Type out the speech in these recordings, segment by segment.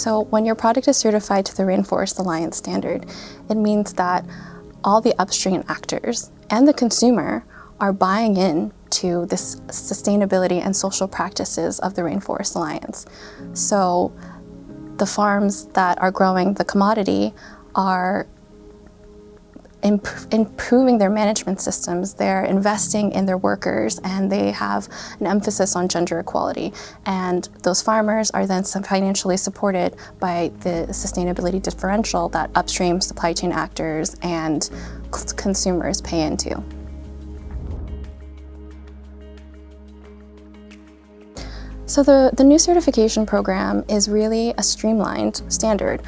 So when your product is certified to the Rainforest Alliance standard, it means that all the upstream actors and the consumer are buying in to this sustainability and social practices of the Rainforest Alliance. So the farms that are growing the commodity are improving their management systems, they're investing in their workers, and they have an emphasis on gender equality. And those farmers are then financially supported by the sustainability differential that upstream supply chain actors and consumers pay into. So the new certification program is really a streamlined standard.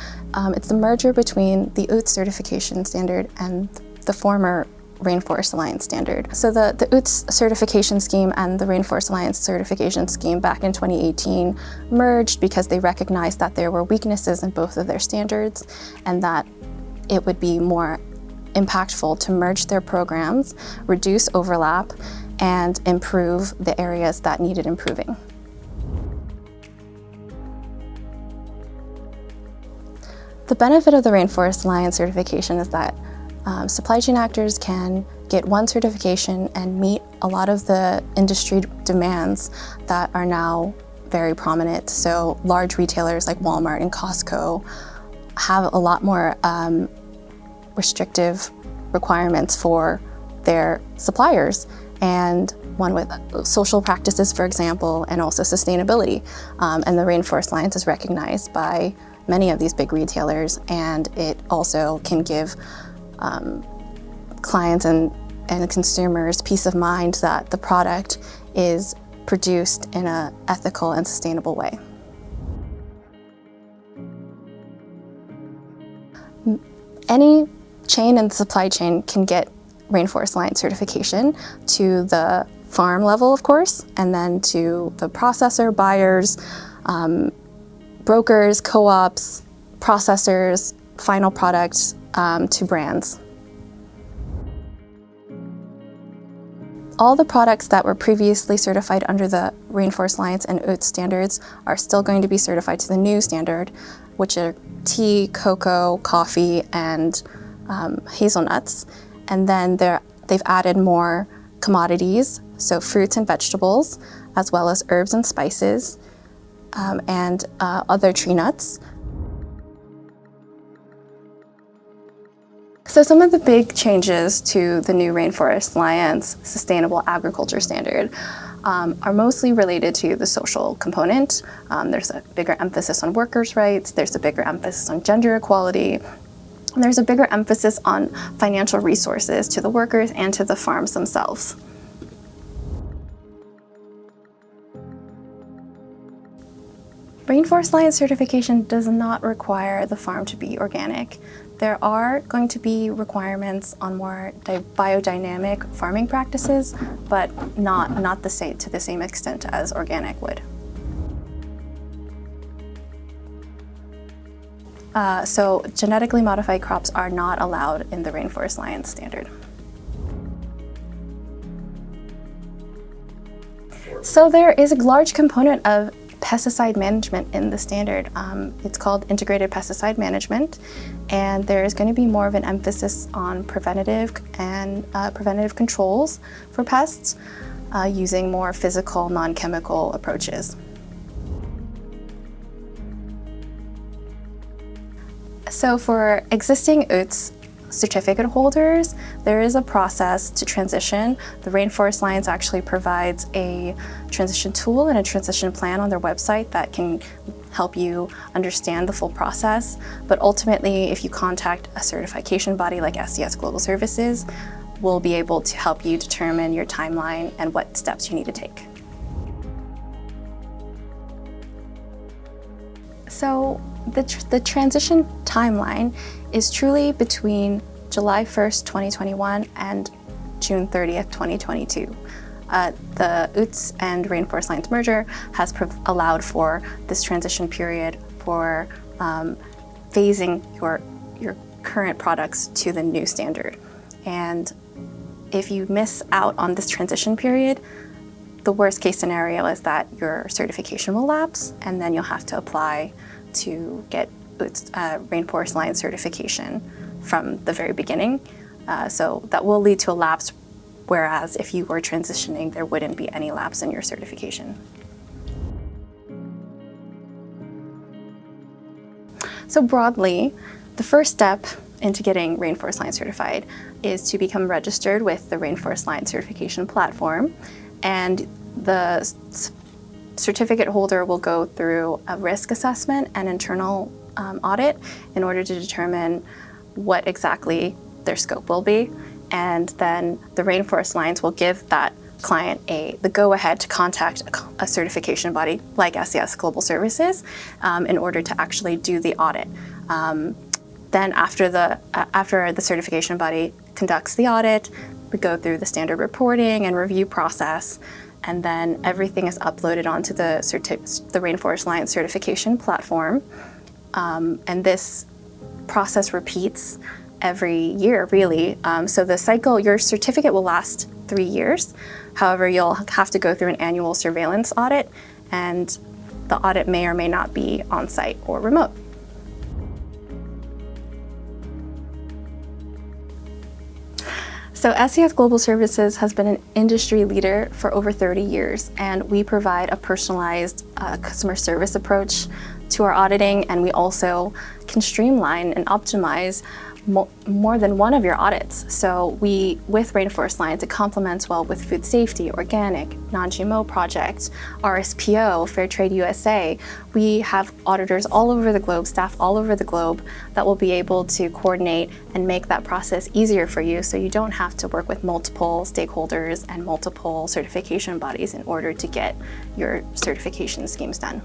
It's the merger between the UTZ certification standard and the former Rainforest Alliance standard. So the UTZ certification scheme and the Rainforest Alliance certification scheme back in 2018 merged because they recognized that there were weaknesses in both of their standards and that it would be more impactful to merge their programs, reduce overlap, and improve the areas that needed improving. The benefit of the Rainforest Alliance certification is that supply chain actors can get one certification and meet a lot of the industry demands that are now very prominent. So large retailers like Walmart and Costco have a lot more restrictive requirements for their suppliers, and one with social practices, for example, and also sustainability. And the Rainforest Alliance is recognized by many of these big retailers, and it also can give clients and consumers peace of mind that the product is produced in an ethical and sustainable way. Any chain in the supply chain can get Rainforest Alliance certification to the farm level, of course, and then to the processor, buyers, brokers, co-ops, processors, final products, to brands. All the products that were previously certified under the Rainforest Alliance and UTZ standards are still going to be certified to the new standard, which are tea, cocoa, coffee, and hazelnuts. And then they've added more commodities, so fruits and vegetables, as well as herbs and spices, and other tree nuts. So some of the big changes to the new Rainforest Alliance Sustainable Agriculture Standard are mostly related to the social component. There's a bigger emphasis on workers' rights, there's a bigger emphasis on gender equality, and there's a bigger emphasis on financial resources to the workers and to the farms themselves. Rainforest Alliance certification does not require the farm to be organic. There are going to be requirements on more biodynamic farming practices, but not to the same extent as organic would. So genetically modified crops are not allowed in the Rainforest Alliance standard. So there is a large component of pesticide management in the standard. It's called integrated pesticide management, and there is going to be more of an emphasis on preventative controls for pests using more physical, non-chemical approaches. So for existing UTZ certificate holders, there is a process to transition. The Rainforest Alliance actually provides a transition tool and a transition plan on their website that can help you understand the full process. But ultimately, if you contact a certification body like SCS Global Services, we'll be able to help you determine your timeline and what steps you need to take. So the transition timeline is truly between July 1st, 2021 and June 30th, 2022. The UTZ and Rainforest Alliance merger has allowed for this transition period for phasing your current products to the new standard. And if you miss out on this transition period, the worst case scenario is that your certification will lapse, and then you'll have to apply to get Rainforest Alliance certification from the very beginning. So that will lead to a lapse, whereas if you were transitioning, there wouldn't be any lapse in your certification. So broadly, the first step into getting Rainforest Alliance certified is to become registered with the Rainforest Alliance Certification platform, and the certificate holder will go through a risk assessment and internal audit in order to determine what exactly their scope will be, and then the Rainforest Alliance will give that client the go-ahead to contact a certification body like SCS Global Services in order to actually do the audit. Then after the certification body conducts the audit, we go through the standard reporting and review process, and then everything is uploaded onto the Rainforest Alliance Certification platform. And this process repeats every year, really. So the cycle, your certificate will last 3 years. However, you'll have to go through an annual surveillance audit, and the audit may or may not be on-site or remote. So SCS Global Services has been an industry leader for over 30 years, and we provide a personalized customer service approach to our auditing, and we also can streamline and optimize more than one of your audits. So with Rainforest Alliance, it complements well with food safety, organic, non-GMO projects, RSPO, Fair Trade USA. We have auditors all over the globe, staff all over the globe that will be able to coordinate and make that process easier for you, so you don't have to work with multiple stakeholders and multiple certification bodies in order to get your certification schemes done.